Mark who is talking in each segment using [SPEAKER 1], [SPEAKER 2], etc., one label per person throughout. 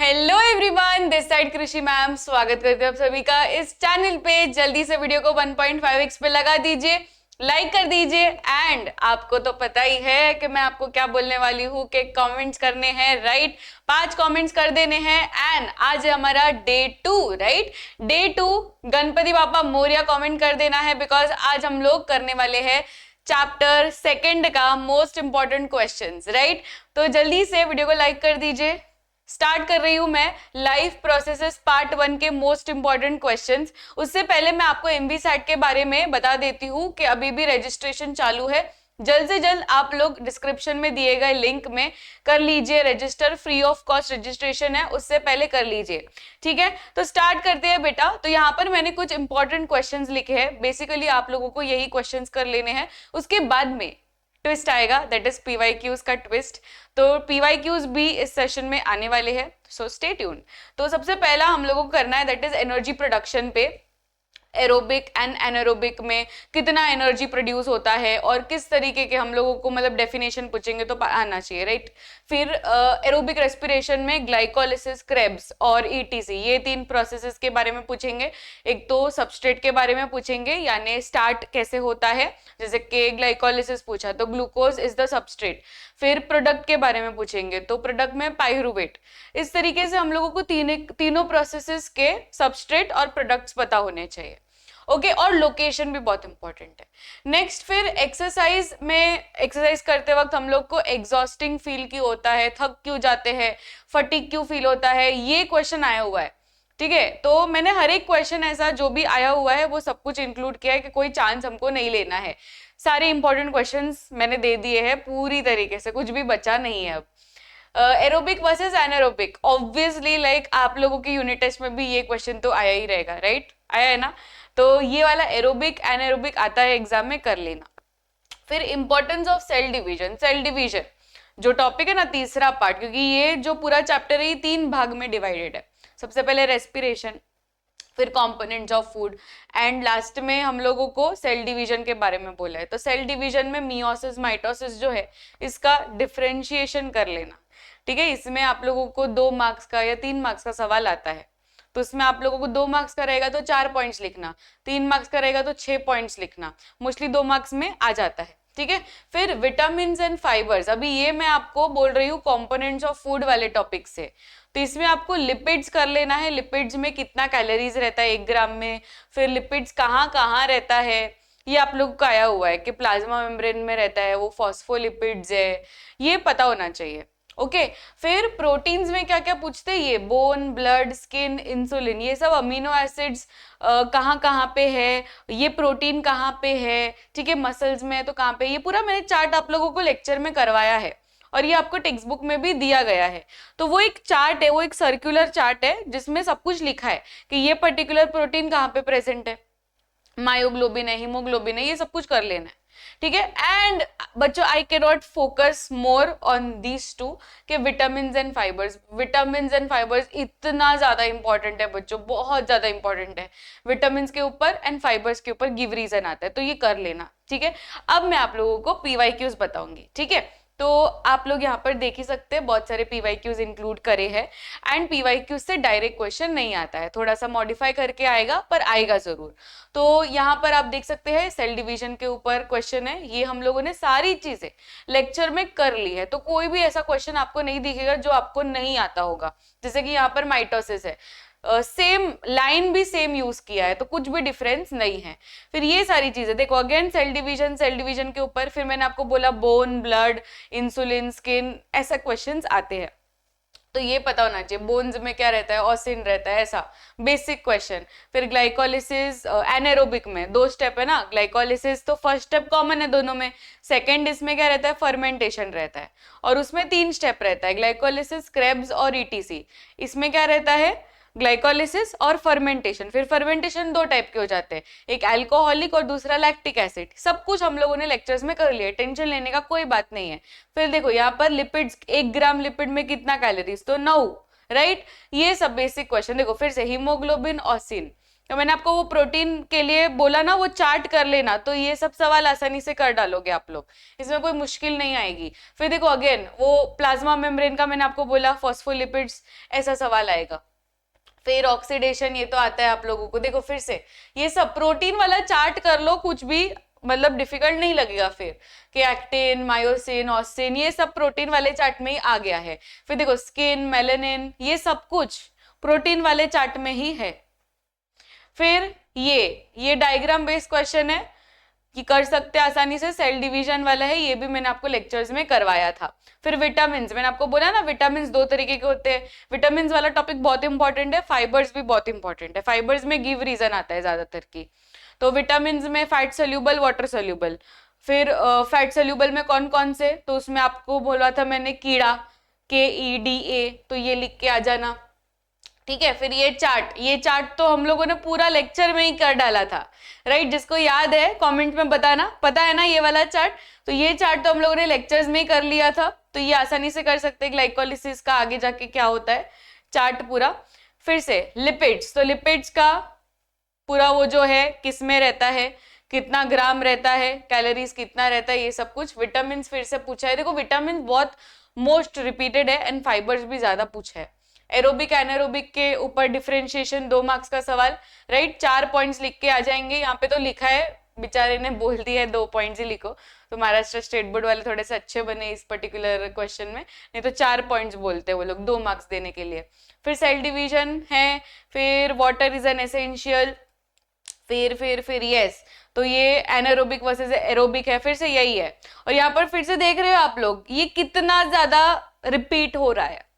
[SPEAKER 1] Hello everyone, this side कृषि ma'am स्वागत करते हैं आप सभी का इस चैनल पे। जल्दी से वीडियो को 1.5x पे लगा दीजिए, लाइक कर दीजिए। एंड आपको तो पता ही है कि मैं आपको क्या बोलने वाली हूँ कि कमेंट्स करने हैं, राइट? 5 कमेंट्स कर देने हैं। एंड आज है हमारा डे 2, राइट? डे 2 गणपति बापा मोरिया कमेंट कर देना है, बिकॉज आज हम लोग करने वाले हैं चैप्टर 2 का मोस्ट इंपॉर्टेंट क्वेश्चंस, राइट? तो जल्दी से वीडियो को लाइक कर दीजिए। स्टार्ट कर रही हूं मैं लाइफ प्रोसेसेस पार्ट 1 के मोस्ट इंपॉर्टेंट क्वेश्चंस। उससे पहले मैं आपको एमवीसैट के बारे में बता देती हूं कि अभी भी रजिस्ट्रेशन चालू है। जल्द से जल्द आप लोग डिस्क्रिप्शन में दिए गए लिंक में कर लीजिए register, free of cost registration है, उससे पहले कर लीजिए, ठीक है? तो स्टार्ट करते हैं बेटा। तो यहाँ पर मैंने कुछ इंपॉर्टेंट क्वेश्चंस लिखे हैं, बेसिकली आप लोगों को यही क्वेश्चंस कर लेने हैं। उसके बाद में ट्विस्ट आएगा, दैट इज पीवाईक्यूज का ट्विस्ट। तो पीवाईक्यूज भी इस सेशन में आने वाले हैं, सो स्टे ट्यून। तो सबसे पहला हम लोगों को करना है दैट इज एनर्जी प्रोडक्शन पे। एरोबिक एंड एनारोबिक में कितना एनर्जी प्रोड्यूस होता है और किस तरीके के हम लोगों को मतलब डेफिनेशन पूछेंगे तो आना चाहिए, राइट? फिर एरोबिक रेस्पिरेशन में ग्लाइकोलिसिस, क्रेब्स और ईटीसी, ये 3 प्रोसेसेस के बारे में पूछेंगे। एक तो सबस्ट्रेट के बारे में पूछेंगे, यानी स्टार्ट कैसे होता है, जैसे कि ग्लाइकोलिसिस पूछा तो ग्लूकोज इज द सबस्ट्रेट। फिर प्रोडक्ट के बारे में पूछेंगे तो प्रोडक्ट में पाइरुवेट। इस तरीके से हम लोगों को तीनों प्रोसेसेस के सबस्ट्रेट और प्रोडक्ट्स पता होने चाहिए, ओके? और लोकेशन भी बहुत इंपॉर्टेंट है। नेक्स्ट फिर एक्सरसाइज में, एक्सरसाइज करते वक्त हम लोग को एग्जॉस्टिंग फील क्यों होता है, थक क्यों जाते हैं, फटीग क्यों फील होता है, ये क्वेश्चन आया हुआ है, ठीक है? तो मैंने हर एक क्वेश्चन ऐसा जो भी आया हुआ है वो सब कुछ इंक्लूड किया है कि कोई चांस हमको नहीं लेना है। सारे इंपॉर्टेंट क्वेश्चंस मैंने दे दिए हैं पूरी तरीके से, कुछ भी बचा नहीं है अब। Aerobic versus anaerobic, obviously like आप लोगों के यूनिट टेस्ट में भी ये क्वेश्चन तो आया ही रहेगा, राइट? आया है ना? तो ये वाला एरोबिक एनारोबिक आता है एग्जाम में, कर लेना। फिर importance of cell division. Cell division जो टॉपिक है ना, तीसरा पार्ट, क्योंकि ये जो पूरा चैप्टर है ये 3 भाग में डिवाइडेड है। सबसे पहले रेस्पिरेशन, फिर components of food, and last में हम लोगों को सेल डिवीजन के बारे में बोला है। तो सेल डिवीजन में मियोसिस, माइटोसिस जो है इसका डिफरेंशिएशन कर लेना, ठीक है? इसमें आप लोगों को 2 मार्क्स का या 3 मार्क्स का सवाल आता है। तो उसमें आप लोगों को 2 मार्क्स का रहेगा तो 4 पॉइंट्स लिखना, 3 मार्क्स का रहेगा तो 6 पॉइंट्स लिखना, मोस्टली 2 मार्क्स में आ जाता है, ठीक है? फिर विटामिन एंड फाइबर्स, अभी ये मैं आपको बोल रही हूँ कंपोनेंट्स ऑफ फूड वाले टॉपिक से। तो इसमें आपको लिपिड्स कर लेना है, लिपिड्स में कितना कैलोरीज रहता है 1 ग्राम में, फिर लिपिड्स कहाँ कहाँ रहता है ये आप लोग को आया हुआ है कि प्लाज्मा मेम्ब्रेन में रहता है, वो फॉस्फोलिपिड्स है, ये पता होना चाहिए, ओके? फिर प्रोटीन्स में क्या क्या पूछते हैं, ये बोन, ब्लड, स्किन, इंसुलिन, ये सब अमीनो एसिड्स कहाँ कहाँ पे है, ये प्रोटीन कहाँ पे है, ठीक है? मसल्स में है तो कहाँ पे, ये पूरा मैंने चार्ट आप लोगों को लेक्चर में करवाया है और ये आपको टेक्स्ट बुक में भी दिया गया है। तो वो एक चार्ट है, वो एक सर्कुलर चार्ट है जिसमें सब कुछ लिखा है कि ये पर्टिकुलर प्रोटीन कहाँ पे प्रेजेंट है, मायोग्लोबिन है, हीमोग्लोबिन है, ये सब कुछ कर लेना है, ठीक है? एंड बच्चों I can not focus more on these two के vitamin and fibers. Vitamin and fibers इतना ज्यादा इंपॉर्टेंट है बच्चों, बहुत ज्यादा इंपॉर्टेंट है। विटामिन के ऊपर एंड फाइबर्स के ऊपर गिव रीजन आता है, तो ये कर लेना, ठीक है? अब मैं आप लोगों को पीवाईक्यूज बताऊंगी, ठीक है? तो आप लोग यहाँ पर देख ही सकते हैं बहुत सारे पीवाईक्यूज इंक्लूड करे हैं। एंड पीवाईक्यूज से डायरेक्ट क्वेश्चन नहीं आता है, थोड़ा सा मॉडिफाई करके आएगा, पर आएगा जरूर। तो यहाँ पर आप देख सकते हैं सेल डिवीजन के ऊपर क्वेश्चन है, ये हम लोगों ने सारी चीजें लेक्चर में कर ली है, तो कोई भी ऐसा क्वेश्चन आपको नहीं दिखेगा जो आपको नहीं आता होगा। जैसे कि यहाँ पर माइटोसिस है, सेम लाइन भी सेम यूज किया है, तो कुछ भी डिफरेंस नहीं है। फिर ये सारी चीजें देखो, अगेन सेल डिवीजन के ऊपर फिर मैंने आपको बोला बोन, ब्लड, इंसुलिन, स्किन, ऐसा क्वेश्चंस आते हैं, तो ये पता होना चाहिए। बोन्स में क्या रहता है, ऑसिन रहता है, ऐसा बेसिक क्वेश्चन। फिर ग्लाइकोलिसिस, एनारोबिक में 2 स्टेप है ना, ग्लाइकोलिसिस तो फर्स्ट स्टेप कॉमन है दोनों में, सेकंड इसमें क्या रहता है, फर्मेंटेशन रहता है, और उसमें 3 स्टेप रहता है, ग्लाइकोलिसिस, क्रेब्स और ईटीसी। इसमें क्या रहता है, ग्लाइकोलिसिस और फर्मेंटेशन। फिर फर्मेंटेशन 2 टाइप के हो जाते हैं, एक अल्कोहलिक और दूसरा लैक्टिक एसिड। सब कुछ हम लोगों ने लेक्चर्स में कर लिया, टेंशन लेने का कोई बात नहीं है। फिर देखो यहाँ पर लिपिड्स, 1 ग्राम लिपिड में कितना कैलोरीज, तो 9, राइट? ये सब बेसिक क्वेश्चन। देखो फिर से हीमोग्लोबिन, ऑसिन, तो मैंने आपको वो प्रोटीन के लिए बोला ना, वो चार्ट कर लेना, तो ये सब सवाल आसानी से कर डालोगे आप लोग, इसमें कोई मुश्किल नहीं आएगी। फिर देखो अगेन वो प्लाज्मा मेम्ब्रेन का मैंने आपको बोला, फॉस्फोलिपिड्स, ऐसा सवाल आएगा। फिर ऑक्सीडेशन, ये तो आता है आप लोगों को। देखो फिर से ये सब प्रोटीन वाला चार्ट कर लो, कुछ भी मतलब डिफिकल्ट नहीं लगेगा फिर, कि एक्टिन, मायोसिन, ऑस्टिन, ये सब प्रोटीन वाले चार्ट में ही आ गया है। फिर देखो स्किन, मेलानिन, ये सब कुछ प्रोटीन वाले चार्ट में ही है। फिर ये डायग्राम बेस्ड क्वेश्चन है कि कर सकते हैं आसानी से, सेल डिवीजन वाला है, ये भी मैंने आपको लेक्चर्स में करवाया था। फिर विटामिन, मैंने आपको बोला ना विटामिन 2 तरीके के होते हैं, विटामिन वाला टॉपिक बहुत इंपॉर्टेंट है, फाइबर्स भी बहुत इंपॉर्टेंट है। फाइबर्स में गिव रीजन आता है ज्यादातर की, तो विटामिन में फैट सोल्यूबल, वाटर सोल्यूबल। फिर फैट सोल्यूबल में कौन कौन से, तो उसमें आपको बोला था मैंने कीड़ा, KEDA, तो ये लिख के आ जाना, ठीक है। फिर ये चार्ट तो हम लोगों ने पूरा लेक्चर में ही कर डाला था, राइट। जिसको याद है कमेंट में बताना, पता है ना ये वाला चार्ट, तो ये चार्ट तो हम लोगों ने लेक्चर्स में ही कर लिया था, तो ये आसानी से कर सकते हैं ग्लाइकोलिसिस का आगे जाके क्या होता है, चार्ट पूरा। फिर से लिपिड्स, तो लिपिड्स का पूरा वो जो है किस में रहता है, कितना ग्राम रहता है, कैलोरीज कितना रहता है, ये सब कुछ। विटामिन फिर से पूछा है, देखो विटामिन बहुत मोस्ट रिपीटेड है, एंड फाइबर्स भी ज्यादा पूछा है। एरोबिक एनारोबिक के ऊपर डिफरेंशिएशन 2 मार्क्स का सवाल, राइट। 4 पॉइंट्स लिख के आ जाएंगे, यहाँ पे तो लिखा है, बेचारे ने बोल दिया है 2 पॉइंट्स ही लिखो, तो महाराष्ट्र स्टेट बोर्ड वाले थोड़े से अच्छे बने इस पर्टिकुलर क्वेश्चन में, नहीं तो 4 पॉइंट्स बोलते हैं वो लोग 2 मार्क्स देने के लिए। फिर सेल डिवीजन है, फिर वाटर इज एन एसेंशियल, फिर यस, तो ये एनारोबिक वर्सेस एरोबिक है, फिर से यही है। और यहाँ पर फिर से देख रहे हो आप लोग, ये कितना ज्यादा रिपीट हो रहा है,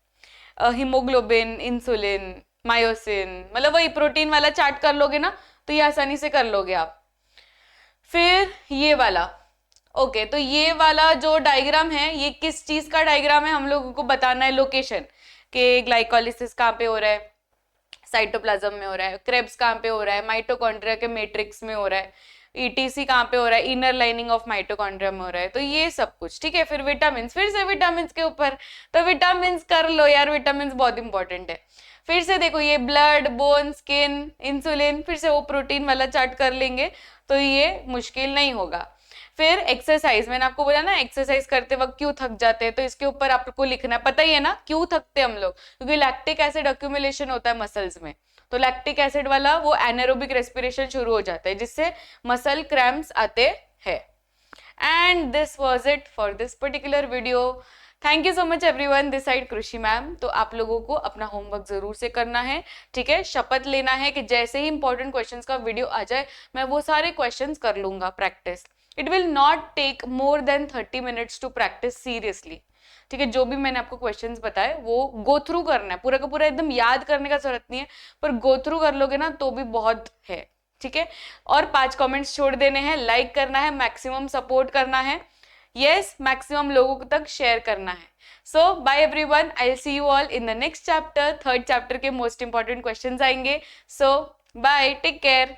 [SPEAKER 1] हीमोग्लोबिन, इंसुलिन, मायोसिन, मतलब वही प्रोटीन वाला चार्ट कर लोगे ना, तो ये आसानी से कर लोगे आप। फिर ये वाला, ओके, तो ये वाला जो डायग्राम है, ये किस चीज का डायग्राम है, हम लोगों को बताना है लोकेशन, के ग्लाइकोलिसिस कहाँ पे हो रहा है, साइटोप्लाज्म में हो रहा है, क्रेब्स कहाँ पे हो रहा है, माइटोकॉन्ड्रिया के मैट्रिक्स में हो रहा है, ETC कहाँ पे हो रहा है, इनर लाइनिंग ऑफ माइटोकॉन्ड्रिया में हो रहा है, तो ये सब कुछ, ठीक है। फिर विटामिन, फिर से विटामिन के ऊपर, तो विटामिन कर लो यार, विटामिन बहुत इंपॉर्टेंट है। फिर से देखो ये ब्लड, बोन, स्किन, इंसुलिन, फिर से वो प्रोटीन वाला चार्ट कर लेंगे, तो ये मुश्किल नहीं होगा। फिर एक्सरसाइज, मैंने आपको बोला ना एक्सरसाइज करते वक्त क्यों थक जाते हैं, तो इसके ऊपर आपको लिखना है, पता ही है ना क्यों थकते हैं हम लोग, क्योंकि लैक्टिक एसिड अक्यूमुलेशन होता है मसल्स में, तो लैक्टिक एसिड वाला वो एनारोबिक रेस्पिरेशन शुरू हो जाता है, जिससे मसल क्रैम्प्स आते हैं। And this was it for this particular video. Thank you so much everyone, this side कृषि मैम। तो आप लोगों को अपना होमवर्क जरूर से करना है, ठीक है। शपथ लेना है कि जैसे ही इंपॉर्टेंट क्वेश्चंस का वीडियो आ जाए, मैं वो सारे क्वेश्चंस कर लूंगा practice. It will not take more than 30 minutes to practise seriously, ठीक है। जो भी मैंने आपको क्वेश्चंस बताए वो गो थ्रू करना है, पूरा का पूरा एकदम याद करने का जरूरत नहीं है, पर गो थ्रू कर लोगे ना तो भी बहुत है, ठीक है। और 5 कमेंट्स छोड़ देने हैं, लाइक करना है, मैक्सिमम सपोर्ट करना है, यस, मैक्सिमम लोगों तक शेयर करना है। So bye everyone, I will see you all in the next chapter. 3rd chapter के मोस्ट इंपॉर्टेंट क्वेश्चंस आएंगे। So bye, take care.